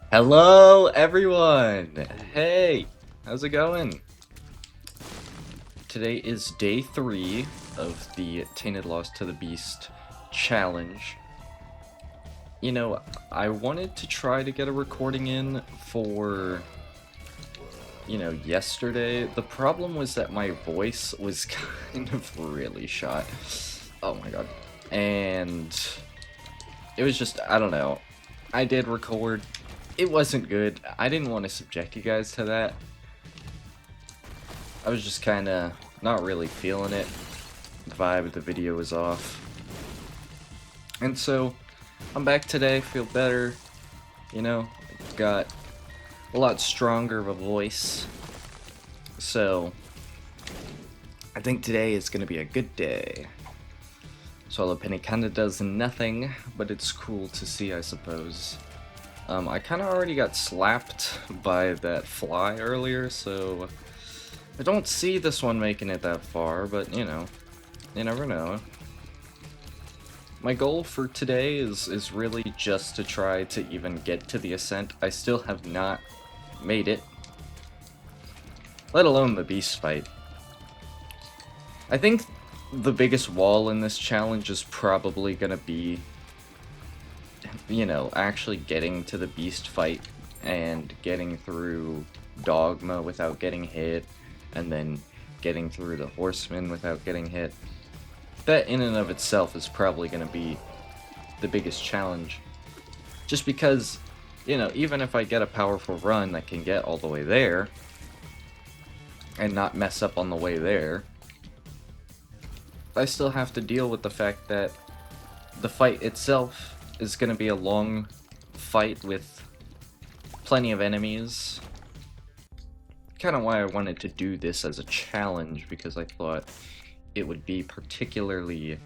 Hello, everyone! Hey, how's it going? Today is day 3 of the Tainted Lost to the Beast challenge. You know, I wanted to try to get a recording in for, yesterday. The problem was that my voice was kind of really shot. Oh my god. And it was just, I don't know. I did record. It wasn't good. I didn't want to subject you guys to that. I was just kind of not really feeling it. The vibe of the video was off. And so, I'm back today, feel better. Got a lot stronger of a voice. So, I think today is going to be a good day. Swallow Penny kind of does nothing, but it's cool to see, I suppose. I kind of already got slapped by that fly earlier, so I don't see this one making it that far, but you never know. My goal for today is really just to try to even get to the ascent. I still have not made it, let alone the beast fight. I think the biggest wall in this challenge is probably gonna be, actually getting to the beast fight and getting through Dogma without getting hit, and then getting through the horseman without getting hit. That in and of itself is probably going to be the biggest challenge. Just because, even if I get a powerful run that can get all the way there, and not mess up on the way there, I still have to deal with the fact that the fight itself is going to be a long fight with plenty of enemies. Kind of why I wanted to do this as a challenge, because I thought it would be particularly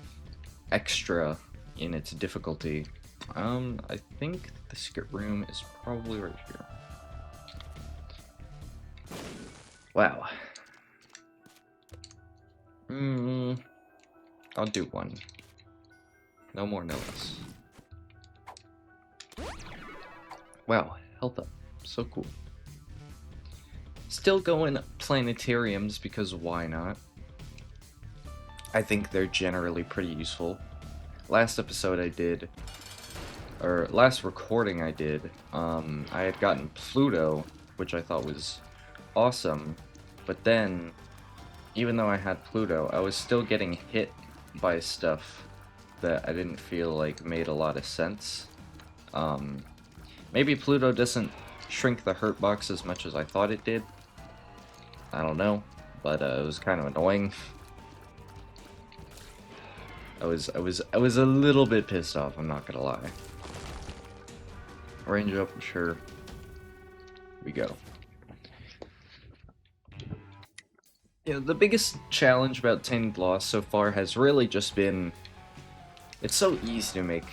extra in its difficulty. I think the secret room is probably right here. Wow. I'll do one. No more, no less. Wow, health up. So cool. Still going planetariums, because why not? I think they're generally pretty useful. Last episode I did, or last recording I did, I had gotten Pluto, which I thought was awesome, but then, even though I had Pluto, I was still getting hit by stuff that I didn't feel like made a lot of sense. Maybe Pluto doesn't shrink the hurt box as much as I thought it did. I don't know, but it was kind of annoying. I was a little bit pissed off, I'm not gonna lie. Range up, sure. We go. The biggest challenge about Tainted Lost so far has really just been, it's so easy to make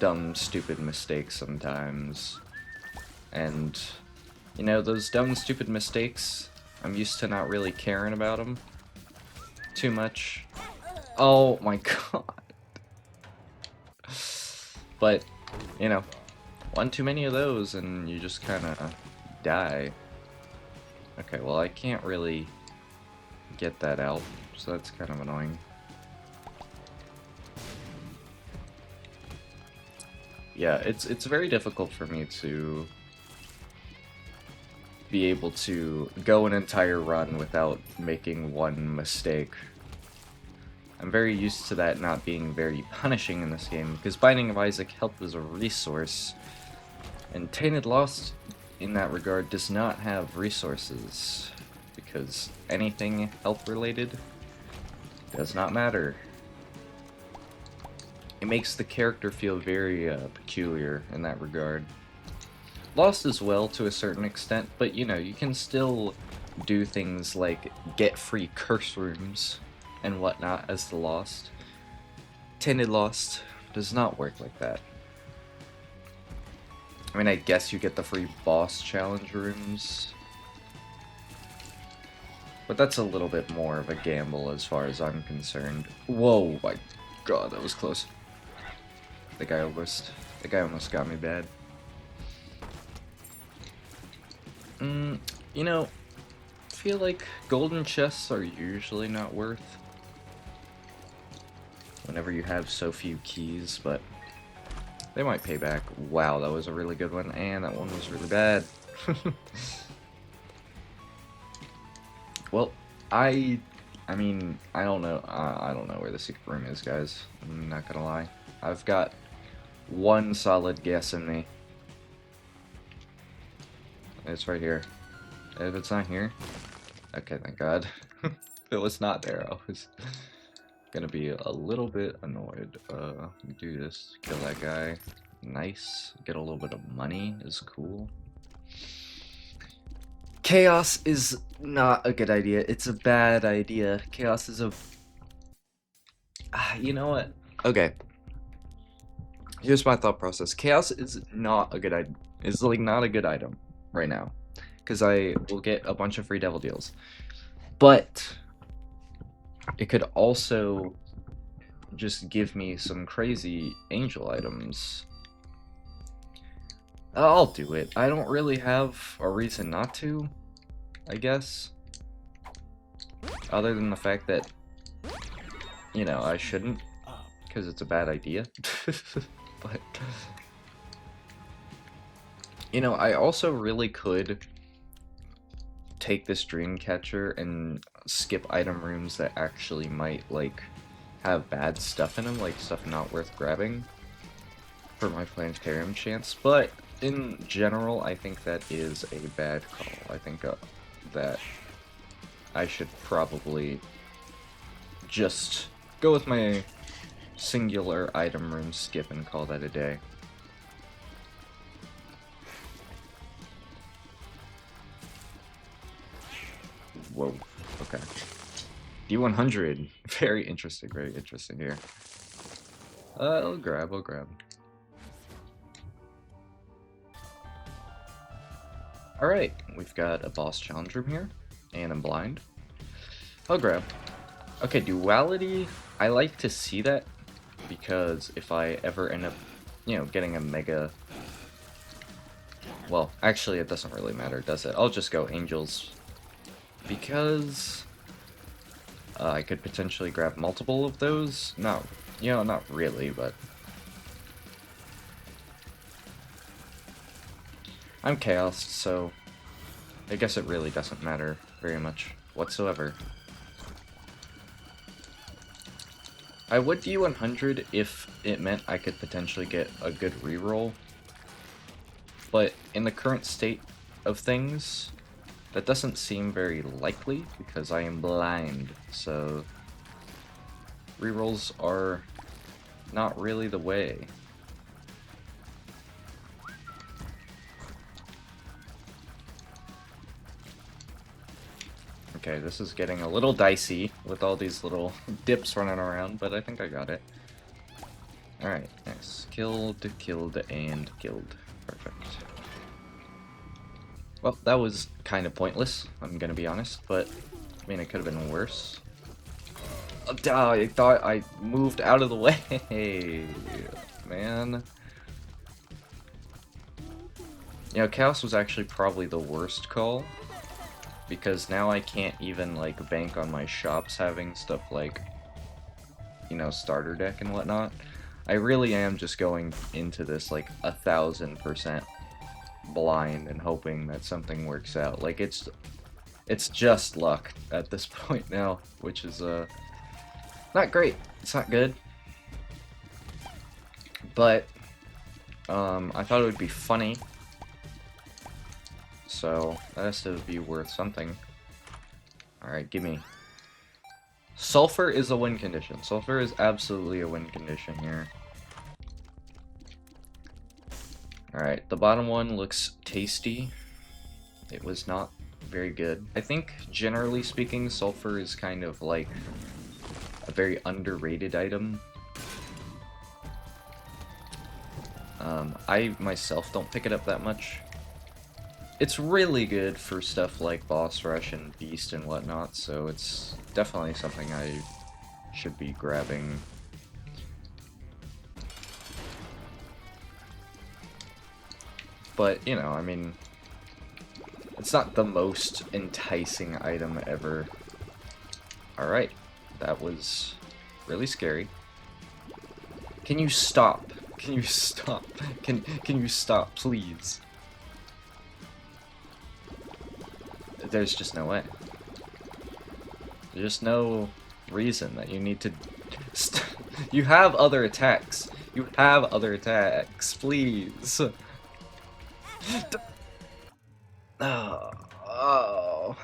dumb, stupid mistakes sometimes. And, those dumb, stupid mistakes, I'm used to not really caring about them too much. Oh my god. But, one too many of those and you just kind of die. Okay, well I can't really get that out, so that's kind of annoying. Yeah, it's very difficult for me to be able to go an entire run without making one mistake. I'm very used to that not being very punishing in this game, because Binding of Isaac helped as a resource, and Tainted Lost, in that regard, does not have resources, because anything health-related does not matter. It makes the character feel very peculiar in that regard. Lost as well, to a certain extent, but you can still do things like get free curse rooms and whatnot as the Lost. Tainted Lost does not work like that. I mean, I guess you get the free boss challenge rooms, but that's a little bit more of a gamble as far as I'm concerned. Whoa, my god, that was close. The guy almost got me bad. You know, I feel like golden chests are usually not worth whenever you have so few keys, but they might pay back. Wow, that was a really good one, and that one was really bad. Well, I mean, I don't know. I don't know where the secret room is, guys. I'm not gonna lie. I've got one solid guess in me. It's right here. If it's not here, okay, thank God. If it was not there, I was gonna be a little bit annoyed. Do this, kill that guy. Nice. Get a little bit of money is cool. Chaos is not a good idea. It's a bad idea. Chaos is a... you know what? Okay. Here's my thought process. Chaos is not a good item. It's like not a good item right now. Because I will get a bunch of free devil deals. But it could also just give me some crazy angel items. I'll do it. I don't really have a reason not to, I guess. Other than the fact that, you know, I shouldn't. Because it's a bad idea. But, you know, I also really could take this dream catcher and skip item rooms that actually might, like, have bad stuff in them, like stuff not worth grabbing for my planetarium chance. But in general, I think that is a bad call. I think that I should probably just go with my singular item room skip and call that a day. Whoa, okay. D100, very interesting here. I'll grab. Alright, we've got a boss challenge room here, and I'm blind. I'll grab. Okay, duality, I like to see that, because if I ever end up, you know, getting a mega... Well, actually it doesn't really matter, does it? I'll just go angels, because I could potentially grab multiple of those. No, you know, not really, but... I'm chaos, so I guess it really doesn't matter very much whatsoever. I would D100 if it meant I could potentially get a good reroll, but in the current state of things, that doesn't seem very likely because I am blind, so rerolls are not really the way. Okay, this is getting a little dicey with all these little dips running around, but I think I got it. Alright, nice. Killed, and killed. Perfect. Well, that was kind of pointless, I'm gonna be honest, but, I mean, it could have been worse. Oh, I thought I moved out of the way, man. You know, Chaos was actually probably the worst call, because now I can't even, like, bank on my shops having stuff like, you know, starter deck and whatnot. I really am just going into this, like, 1000% blind and hoping that something works out. Like, it's just luck at this point now, which is, not great. It's not good. But, I thought it would be funny. So, that has to be worth something. Alright, gimme. Sulfur is a win condition. Sulfur is absolutely a win condition here. Alright, the bottom one looks tasty. It was not very good. I think, generally speaking, sulfur is kind of like a very underrated item. I myself don't pick it up that much. It's really good for stuff like boss rush and beast and whatnot, so it's definitely something I should be grabbing. But, you know, I mean, It's not the most enticing item ever. Alright, that was really scary. Can you stop? Can you stop? Can you stop, please? There's just no way. There's just no reason that you need to... You have other attacks. You have other attacks, please. Oh. Oh.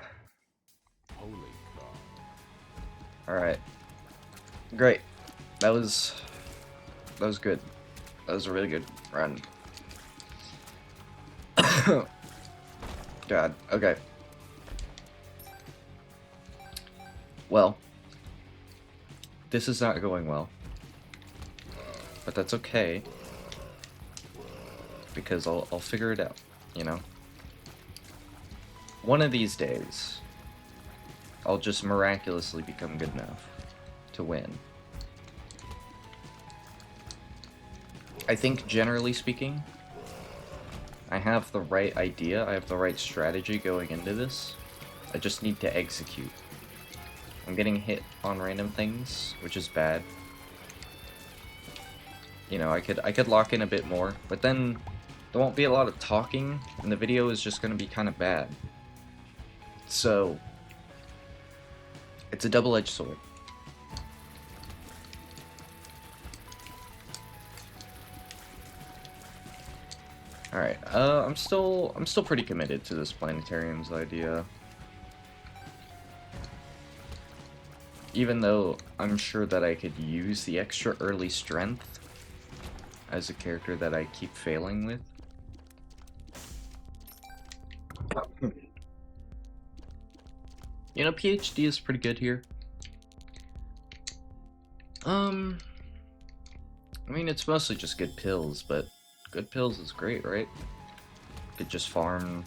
Alright. Great. That was good. That was a really good run. God. Okay. Well, this is not going well. But that's okay. Because I'll figure it out, you know? One of these days, I'll just miraculously become good enough to win. I think, generally speaking, I have the right idea, I have the right strategy going into this. I just need to execute. I'm getting hit on random things, which is bad. You know, I could lock in a bit more, but then there won't be a lot of talking, and the video is just gonna be kind of bad. So, it's a double-edged sword. Alright, I'm still pretty committed to this planetarium's idea. Even though I'm sure that I could use the extra early strength as a character that I keep failing with. You know, PhD is pretty good here. I mean, it's mostly just good pills, but good pills is great, right? Could just farm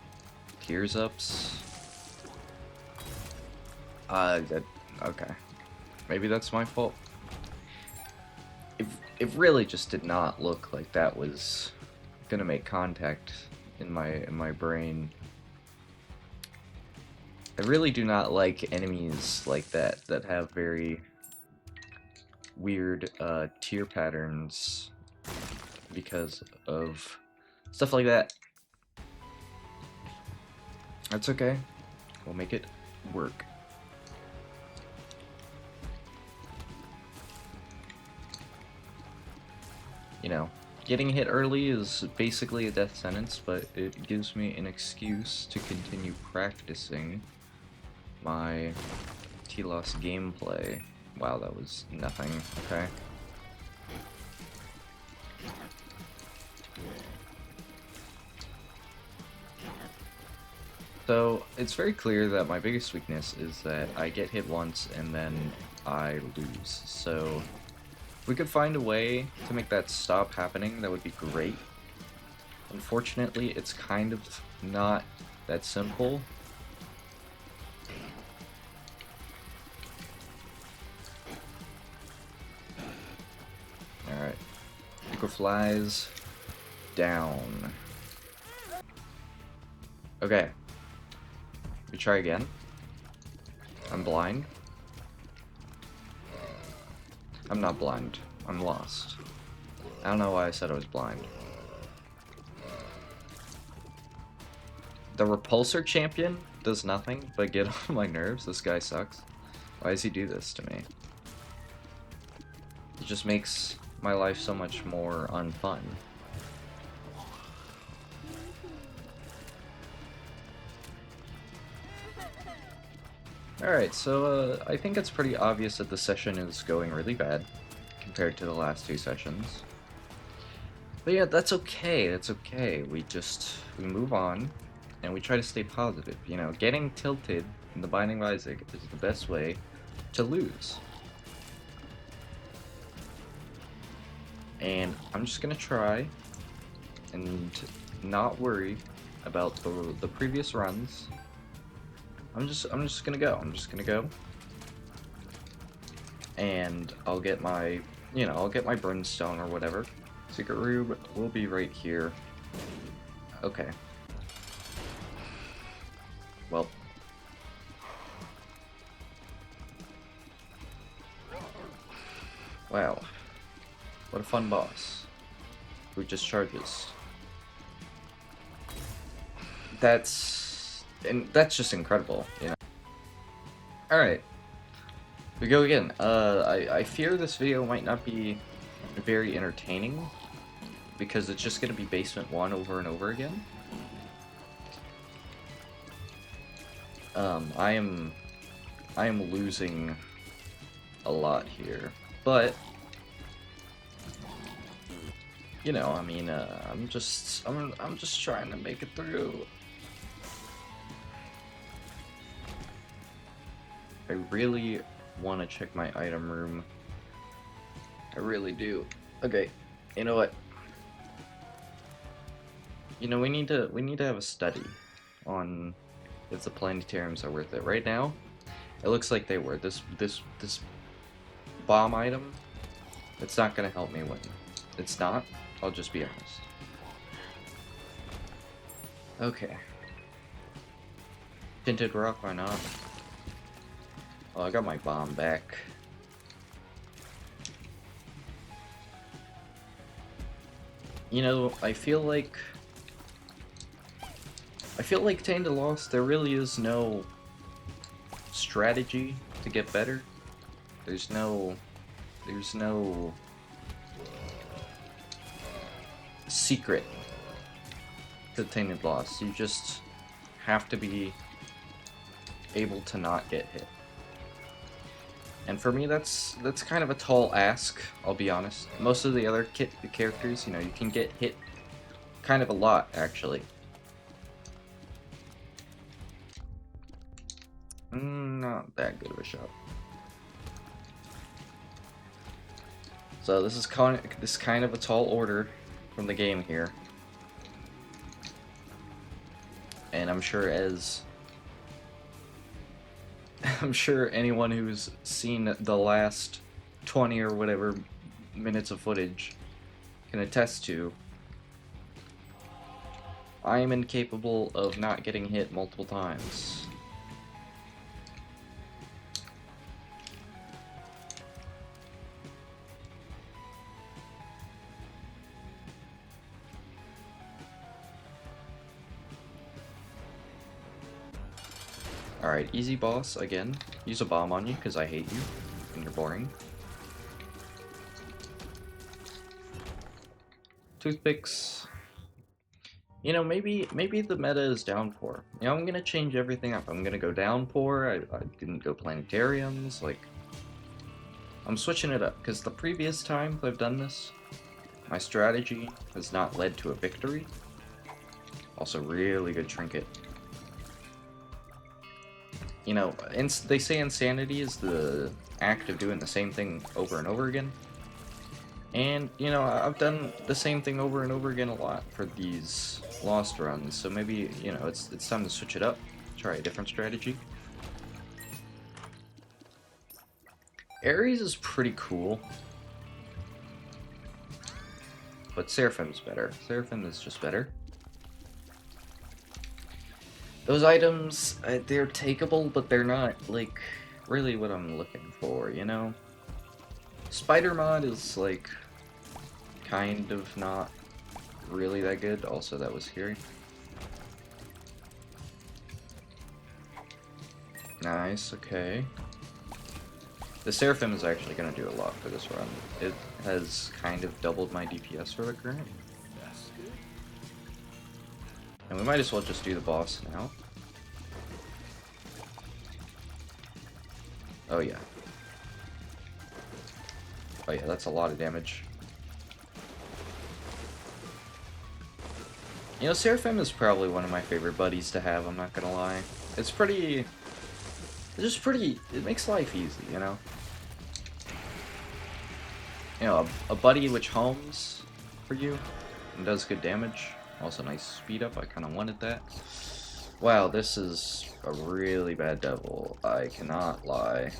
tears ups. Okay. Maybe that's my fault. It really just did not look like that was gonna make contact in my brain. I really do not like enemies like that have very weird tier patterns because of stuff like that. That's okay. We'll make it work. You know, getting hit early is basically a death sentence, but it gives me an excuse to continue practicing my T-Loss gameplay. Wow, that was nothing. Okay. So, it's very clear that my biggest weakness is that I get hit once and then I lose. So, if we could find a way to make that stop happening, that would be great. Unfortunately, it's kind of not that simple. Alright. Pico flies down. Okay. We try again. I'm blind. I'm not blind. I'm lost. I don't know why I said I was blind. The repulsor champion does nothing but get on my nerves. This guy sucks. Why does he do this to me? It just makes my life so much more unfun. Alright, so I think it's pretty obvious that the session is going really bad compared to the last two sessions. But yeah, that's okay, that's okay. We move on, and we try to stay positive. You know, getting tilted in the Binding of Isaac is the best way to lose. And I'm just gonna try and not worry about the previous runs. I'm just gonna go. I'm just gonna go. And I'll get my, I'll get my brimstone or whatever. Secret room will be right here. Okay. Well. Wow. What a fun boss. Who just charges. That's just incredible, you know. Alright. We go again. I fear this video might not be very entertaining because it's just gonna be Basement 1 over and over again. I am losing a lot here, but you know, I mean, I'm just trying to make it through. I really want to check my item room. I really do. Okay, you know what? You know, we need to have a study on if the planetariums are worth it. Right now, it looks like they were. This bomb item, it's not gonna help me win. It's not. I'll just be honest. Okay. Tinted rock, why not? Oh, I got my bomb back. You know, I feel like Tainted lost. There really is no strategy to get better. There's no secret to Tainted loss. You just have to be able to not get hit. And for me, that's kind of a tall ask, I'll be honest. Most of the other characters, you know, you can get hit kind of a lot, actually. Not that good of a shot. So this is kind of a tall order from the game here. And I'm sure anyone who's seen the last 20 or whatever minutes of footage can attest to, I am incapable of not getting hit multiple times. Alright, easy boss again. Use a bomb on you because I hate you and you're boring. Toothpicks. You know, maybe the meta is downpour. You know, I'm gonna change everything up. I'm gonna go downpour. I didn't go planetariums. Like, I'm switching it up because the previous time I've done this, my strategy has not led to a victory. Also, really good trinket. You know, they say insanity is the act of doing the same thing over and over again. And, you know, I've done the same thing over and over again a lot for these lost runs, so maybe, you know, it's time to switch it up, try a different strategy. Ares is pretty cool, but Seraphim's better. Seraphim is just better. Those items, they're takeable, but they're not, like, really what I'm looking for, you know? Spider mod is, like, kind of not really that good. Also, that was scary. Nice, okay. The Seraphim is actually going to do a lot for this run. It has kind of doubled my DPS for the current. And we might as well just do the boss now. Oh yeah. Oh yeah, that's a lot of damage. You know, Seraphim is probably one of my favorite buddies to have, I'm not gonna lie. It's just pretty, it makes life easy, you know? You know, a buddy which homes for you and does good damage. Also nice speed up, I kind of wanted that. Wow, this is a really bad devil, I cannot lie.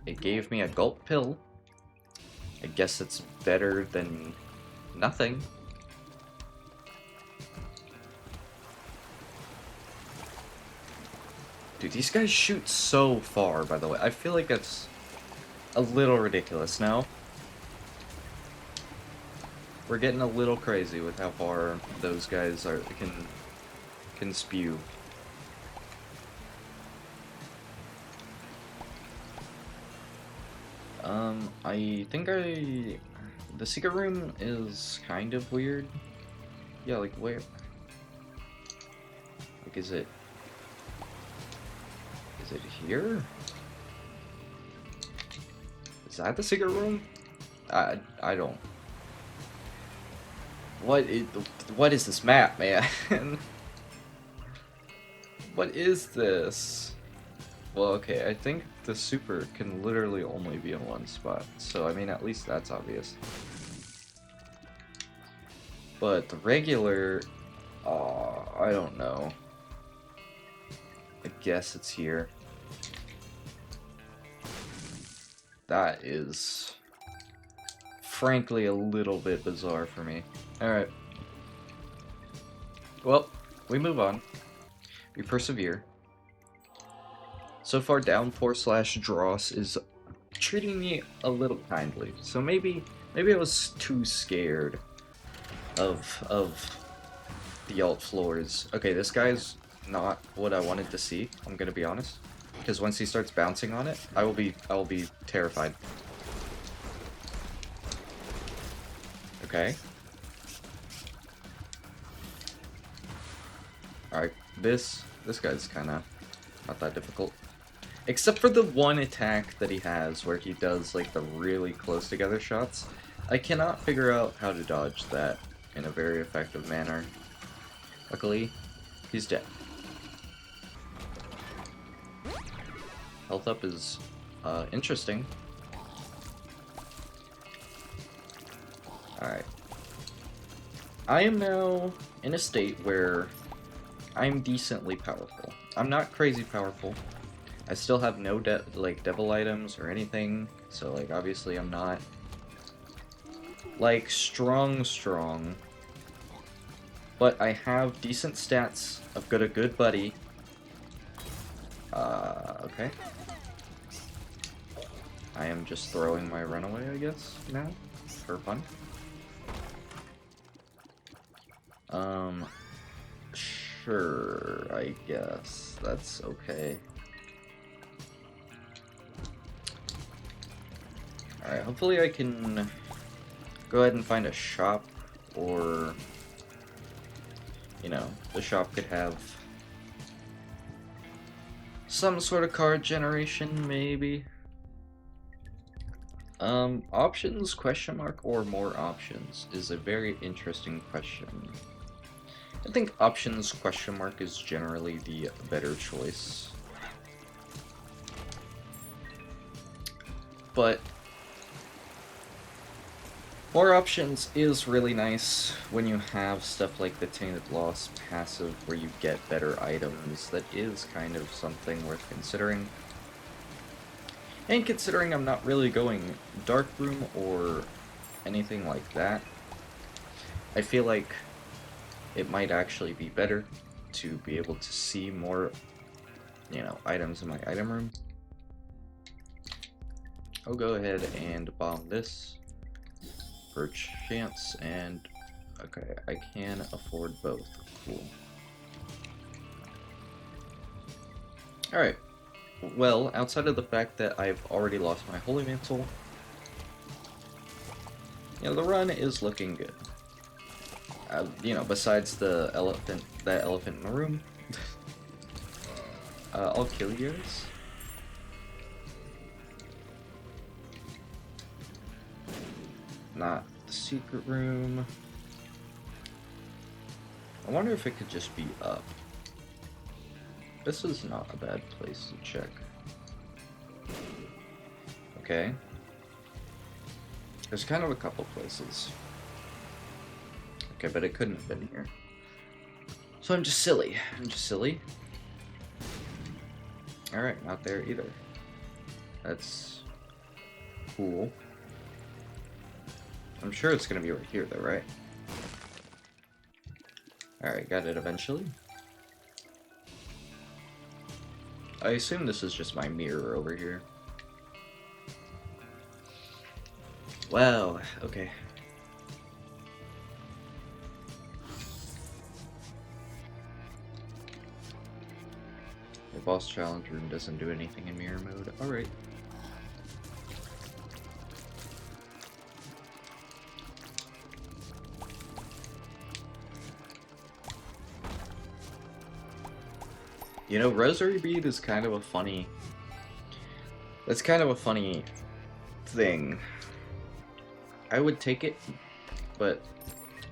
It gave me a gulp pill. I guess it's better than nothing. Dude, these guys shoot so far, by the way. I feel like that's a little ridiculous now. We're getting a little crazy with how far those guys can spew. I think the secret room is kind of weird. Yeah, like where? Like, is it here? Is that the secret room? I don't. What is this map, man? What is this? Well, okay, I think the super can literally only be in one spot, so I mean, at least that's obvious. But the regular, I don't know. I guess it's here. That is, frankly, a little bit bizarre for me. Alright. Well, we move on. We persevere. So far, Downpour/Dross is treating me a little kindly. So maybe I was too scared of the alt floors. Okay, this guy's not what I wanted to see, I'm gonna be honest. Because once he starts bouncing on it, I will be terrified. Okay. Alright, this guy's kinda not that difficult. Except for the one attack that he has where he does like the really close together shots. I cannot figure out how to dodge that in a very effective manner. Luckily, he's dead. Health up is interesting. Alright. I am now in a state where I'm decently powerful. I'm not crazy powerful. I still have no devil items or anything, so like obviously I'm not like strong. But I have decent stats. I've got a good buddy. Okay. I am just throwing my runaway, I guess, now, for fun. Sure, I guess. That's okay. Alright, hopefully I can go ahead and find a shop, or, you know, the shop could have some sort of card generation, maybe. Options, question mark, or more options is a very interesting question. I think options, question mark, is generally the better choice. But more options is really nice when you have stuff like the Tainted Loss passive where you get better items. That is kind of something worth considering. And considering I'm not really going Dark Room or anything like that, I feel like it might actually be better to be able to see more, you know, items in my item room. I'll go ahead and bomb this per chance, and okay, I can afford both. Cool. Alright. Well, outside of the fact that I've already lost my Holy Mantle, you know, the run is looking good. You know, besides that elephant in the room. I'll kill yours. Not the secret room. I wonder if it could just be up. This is not a bad place to check. Okay. There's kind of a couple places. Okay, but it couldn't have been here. So I'm just silly. Alright, not there either. That's cool. I'm sure it's gonna be right here though, right? Alright, got it eventually. I assume this is just my mirror over here. Wow, okay. The boss challenge room doesn't do anything in mirror mode. Alright. You know, Rosary Bead is kind of a funny... That's kind of a funny thing. I would take it, but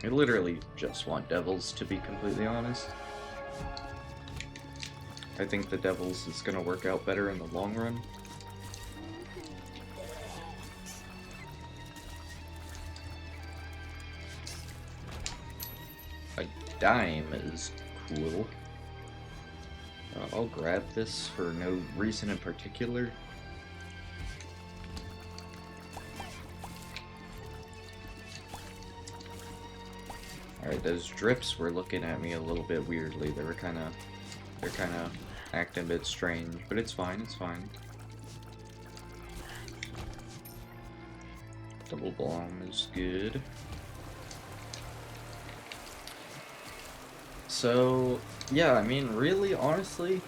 I literally just want Devils, to be completely honest. I think the Devils is going to work out better in the long run. A dime is cool. I'll grab this for no reason in particular. Alright, those drips were looking at me a little bit weirdly. They're kind of acting a bit strange, but it's fine, it's fine. Double bomb is good. So, yeah, I mean, really, honestly,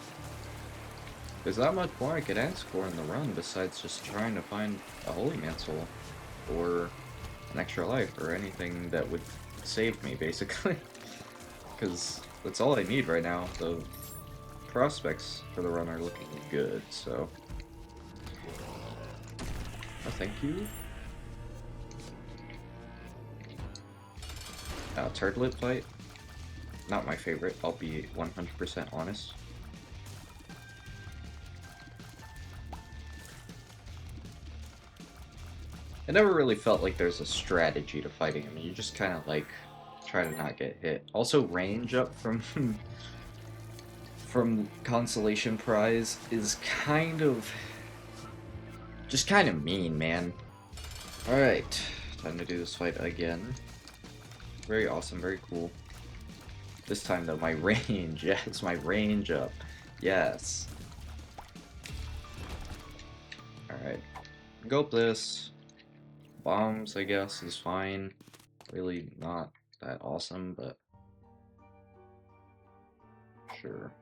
there's not much more I could ask for in the run besides just trying to find a Holy Mantle or an extra life or anything that would save me, basically. Because that's all I need right now. The prospects for the run are looking good, so... Oh, thank you. Turtlet fight. Not my favorite, I'll be 100% honest. It never really felt like there's a strategy to fighting him. You just kind of like try to not get hit. Also, range up from from Consolation Prize is kind of just kind of mean, man. All right, time to do this fight again. Very awesome, very cool. This time though, my range, yes, my range up, yes. Alright, go up this. Bombs, I guess, is fine. Really not that awesome, but sure.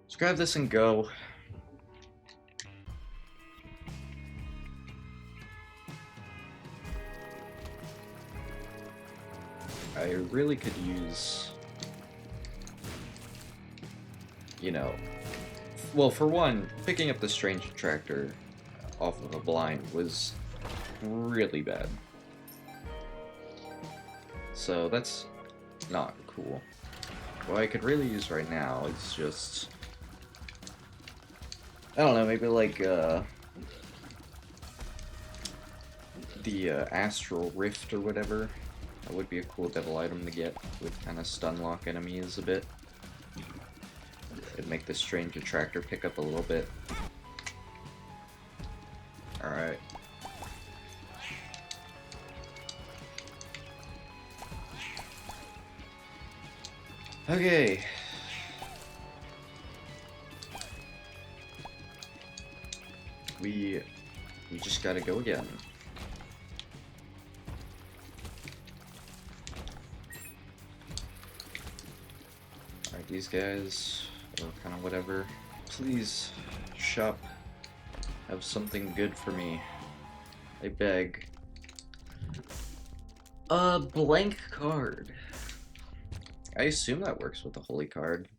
Let's grab this and go. I really could use, you know, well, for one, picking up the Strange Attractor off of a blind was really bad. So that's not cool. What I could really use right now is just, I don't know, maybe like the Astral Rift or whatever. That would be a cool devil item to get, with kind of stun lock enemies a bit. It'd make the Strange Attractor pick up a little bit. Alright. Okay. We just gotta go again. Alright, these guys, or kind of whatever. Please, shop, have something good for me. I beg. A blank card. I assume that works with the holy card.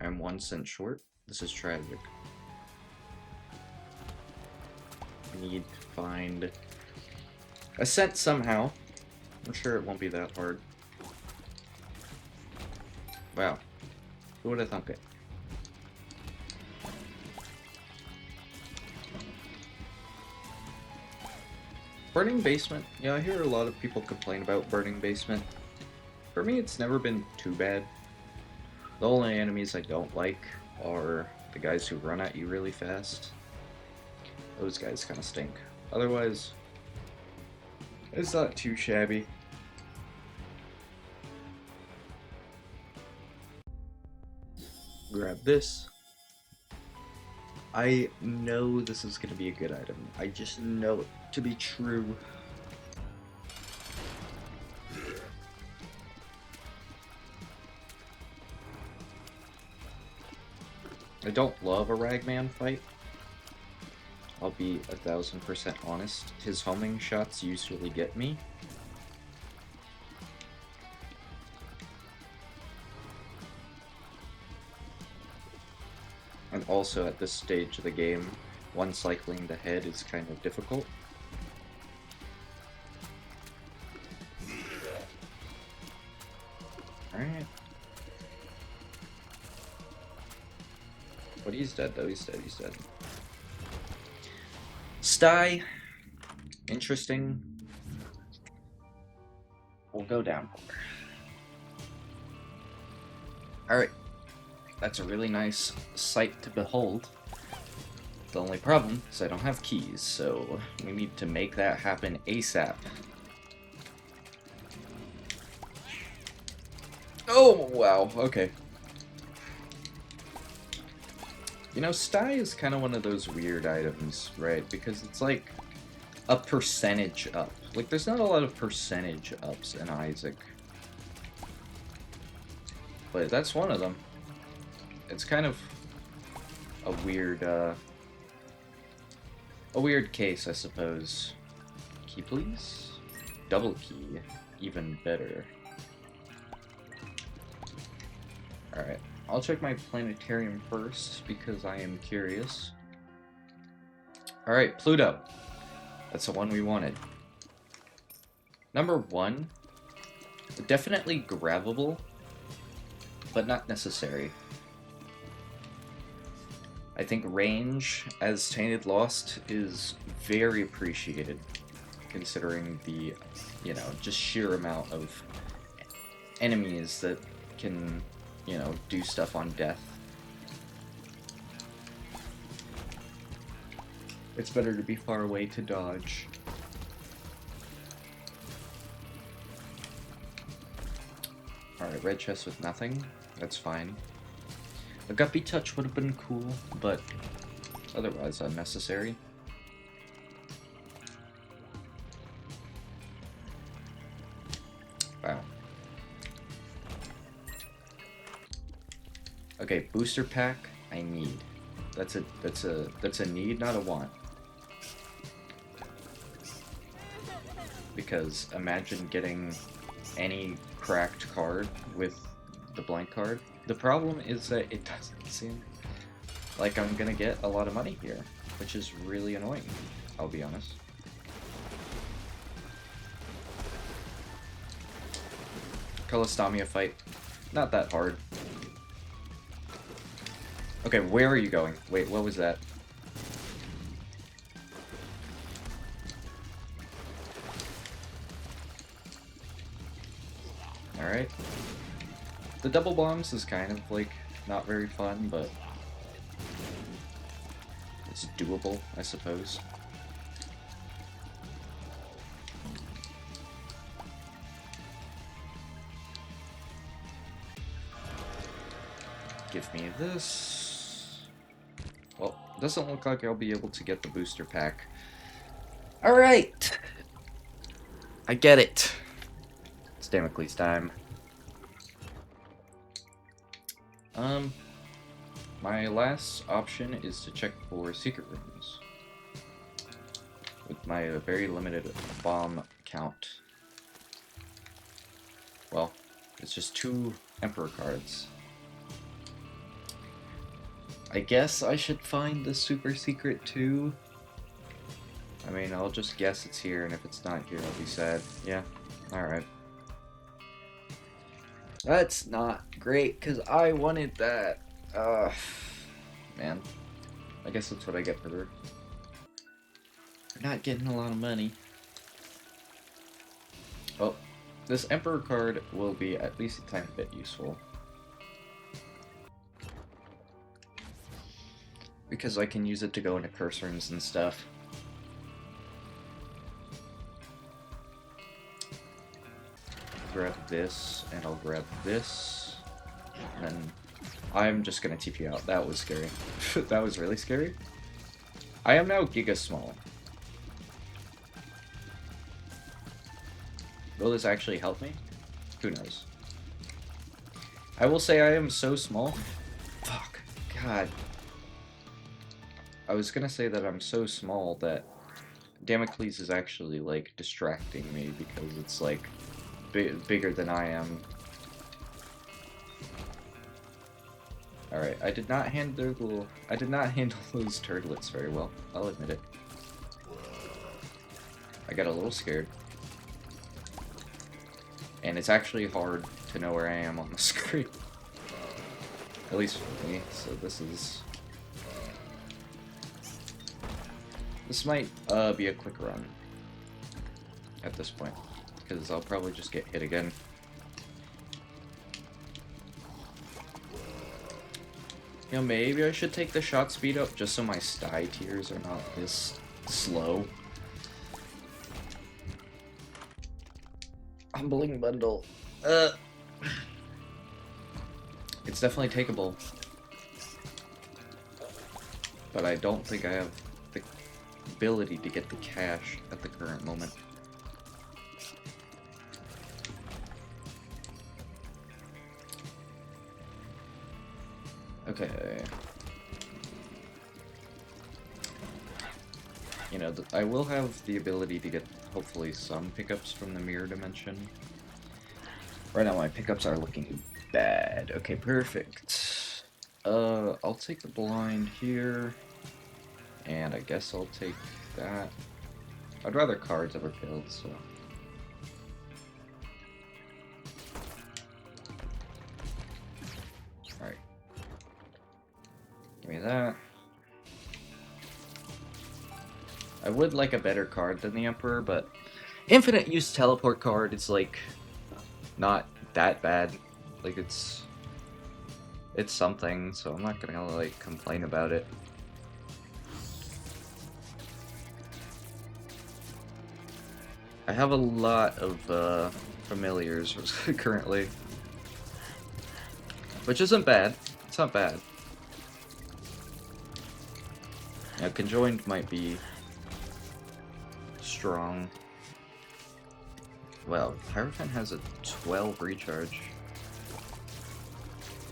I'm 1 cent short. This is tragic. I need to find a cent somehow. I'm sure it won't be that hard. Wow. Who would have thunk it? Burning Basement. Yeah, I hear a lot of people complain about Burning Basement. For me, it's never been too bad. The only enemies I don't like are the guys who run at you really fast. Those guys kind of stink. Otherwise, it's not too shabby. grab this. I know this is gonna be a good item. I just know it to be true. I don't love a Ragman fight. I'll be 1000% honest. His homing shots usually get me. And also at this stage of the game, one cycling the head is kind of difficult. Alright. But he's dead though, he's dead. Sty. Interesting. We'll go down. Alright. That's a really nice sight to behold. The only problem is I don't have keys, so we need to make that happen ASAP. Oh, wow, okay. You know, Sty is kind of one of those weird items, right? Because it's like a percentage up. Like, there's not a lot of percentage ups in Isaac. But that's one of them. It's kind of a weird case, I suppose. Key, please? Double key. Even better. Alright. I'll check my planetarium first, because I am curious. Alright, Pluto. That's the one we wanted. Number 1. Definitely grabbable, but not necessary. I think range, as Tainted lost, is very appreciated, considering the, you know, just sheer amount of enemies that can, you know, do stuff on death. It's better to be far away to dodge. Alright, red chest with nothing. That's fine. A guppy touch would have been cool, but otherwise unnecessary. Wow. Okay, booster pack I need. That's a need, not a want. Because imagine getting any cracked card with the blank card. The problem is that it doesn't seem like I'm gonna get a lot of money here, which is really annoying, I'll be honest. Callistomia fight, not that hard. Okay, where are you going? Wait, what was that? Alright. The double bombs is kind of, like, not very fun, but it's doable, I suppose. Give me this. Well, doesn't look like I'll be able to get the booster pack. Alright! I get it. It's Damocles time. My last option is to check for secret rooms. With my very limited bomb count. Well, it's just 2 Emperor cards. I guess I should find the super secret too. I mean, I'll just guess it's here, and if it's not here, I'll be sad. Yeah, alright. That's not great, because I wanted that. Man. I guess that's what I get for not getting a lot of money. Well, this Emperor card will be at least a tiny bit useful. Because I can use it to go into curse rooms and stuff. Grab this, and I'll grab this, and then I'm just gonna TP out. That was scary. That was really scary. I am now Giga Small. Will this actually help me? Who knows? I will say I am so small. Fuck. God. I was gonna say that I'm so small that Damocles is actually, like, distracting me because it's, like, bigger than I am. Alright, I did not handle those turtlets very well. I'll admit it. I got a little scared. And it's actually hard to know where I am on the screen. At least for me, so this might be a quick run at this point, because I'll probably just get hit again. You know, maybe I should take the shot speed up just so my sty tiers are not this slow. Humbling bundle. It's definitely takeable. But I don't think I have the ability to get the cash at the current moment. Okay. You know, I will have the ability to get, hopefully, some pickups from the mirror dimension. Right now, my pickups are looking bad. Okay, perfect. I'll take the blind here. And I guess I'll take that. I'd rather cards over killed, so... Alright. Give me that. I would like a better card than the Emperor, but infinite use teleport card is like not that bad. Like it's something, so I'm not gonna like complain about it. I have a lot of familiars currently, which isn't bad. It's not bad. Now, conjoined might be strong. Well, Hierophant has a 12 recharge.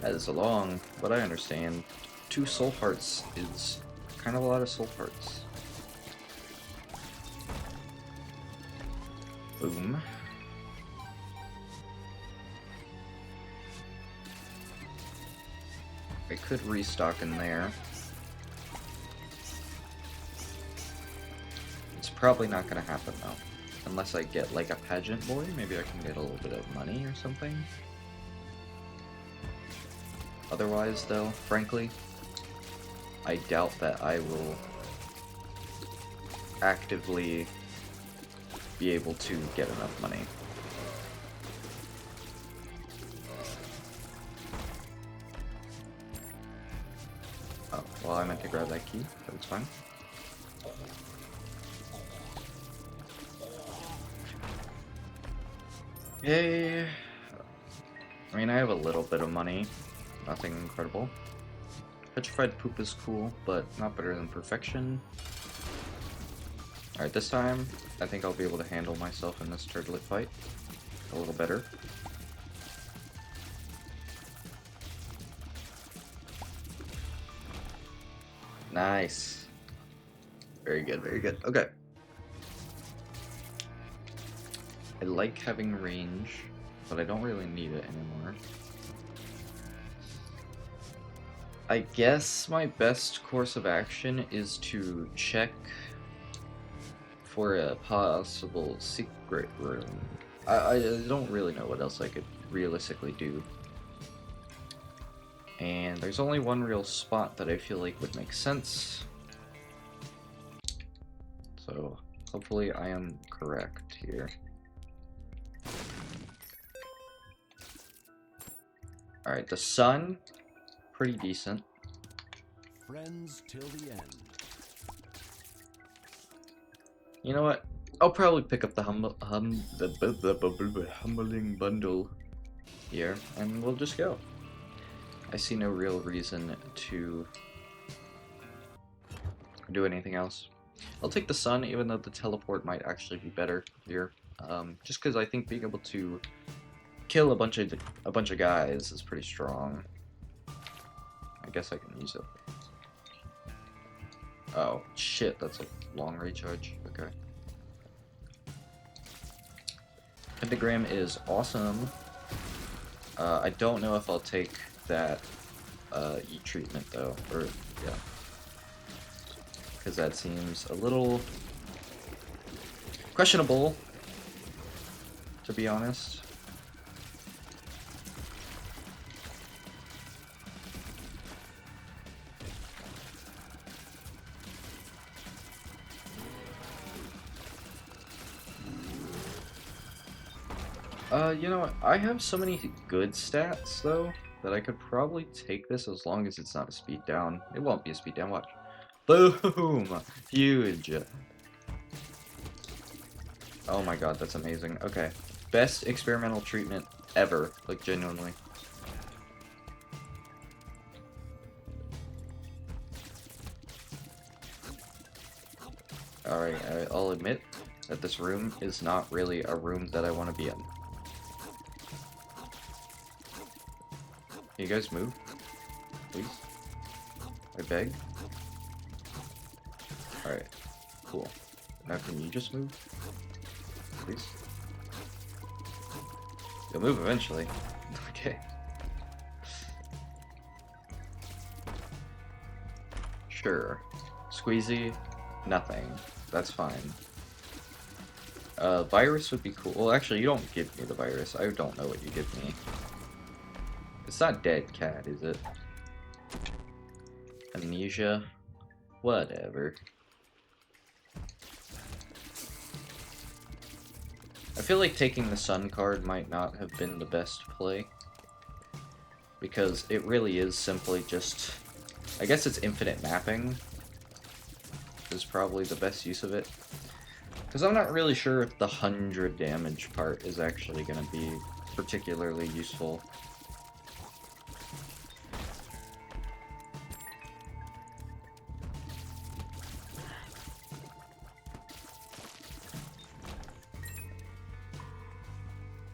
That is long, but I understand. 2 soul hearts is kind of a lot of soul hearts. Boom. I could restock in there. It's probably not gonna happen though. Unless I get like a pageant boy, maybe I can get a little bit of money or something. Otherwise though, frankly, I doubt that I will actively be able to get enough money. Oh, well, I meant to grab that key, but it's fine. Yay! I mean, I have a little bit of money. Nothing incredible. Petrified Poop is cool, but not better than Perfection. Alright, this time, I think I'll be able to handle myself in this turtlet fight a little better. Nice. Very good, very good. Okay. I like having range, but I don't really need it anymore. I guess my best course of action is to check for a possible secret room. I don't really know what else I could realistically do. And there's only one real spot that I feel like would make sense. So hopefully I am correct here. Alright, the sun, pretty decent. Friends till the end. You know what? I'll probably pick up the humbling bundle here, and we'll just go. I see no real reason to do anything else. I'll take the sun, even though the teleport might actually be better here. Just because I think being able to kill a bunch of guys is pretty strong. I guess I can use it. Oh shit, that's a long recharge. Okay. Pentagram is awesome. I don't know if I'll take that eat treatment though, or yeah, because that seems a little questionable, to be honest. You know what? I have so many good stats, though, that I could probably take this as long as it's not a speed down. It won't be a speed down, watch. Boom! Huge! Oh my god, that's amazing. Okay. Best experimental treatment ever, like, genuinely. Alright, I'll admit that this room is not really a room that I want to be in. Can you guys move? Please? I beg? Alright, cool. Now can you just move? Please? You'll move eventually. Okay. Sure. Squeezy? Nothing. That's fine. Virus would be cool. Well, actually, you don't give me the virus. I don't know what you give me. It's not dead cat, is it? Amnesia? Whatever. I feel like taking the sun card might not have been the best play. Because it really is simply just... I guess it's infinite mapping is probably the best use of it. Because I'm not really sure if the 100 damage part is actually going to be particularly useful.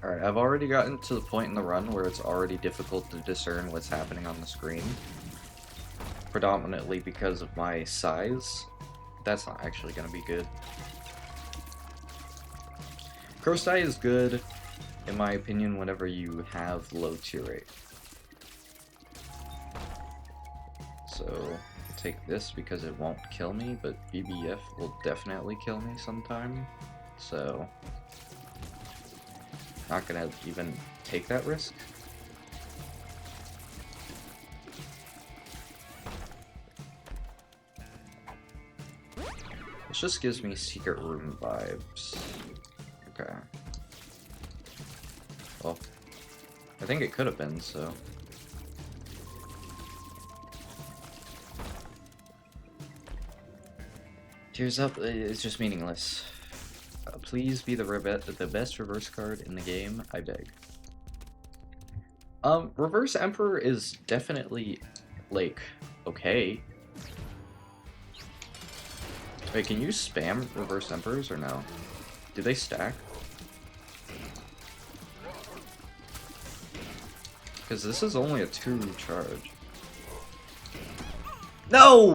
Alright, I've already gotten to the point in the run where it's already difficult to discern what's happening on the screen. Predominantly because of my size. That's not actually going to be good. Crow's Die is good, in my opinion, whenever you have low tier rate. So, I'll take this because it won't kill me, but BBF will definitely kill me sometime. So, not gonna even take that risk. This just gives me secret room vibes. Okay. Well, I think it could have been, so. Tears Up is just meaningless. Please be the best reverse card in the game, I beg. Reverse Emperor is definitely, like, okay. Wait, can you spam Reverse Emperors or no? Do they stack? Because this is only a 2 charge. No!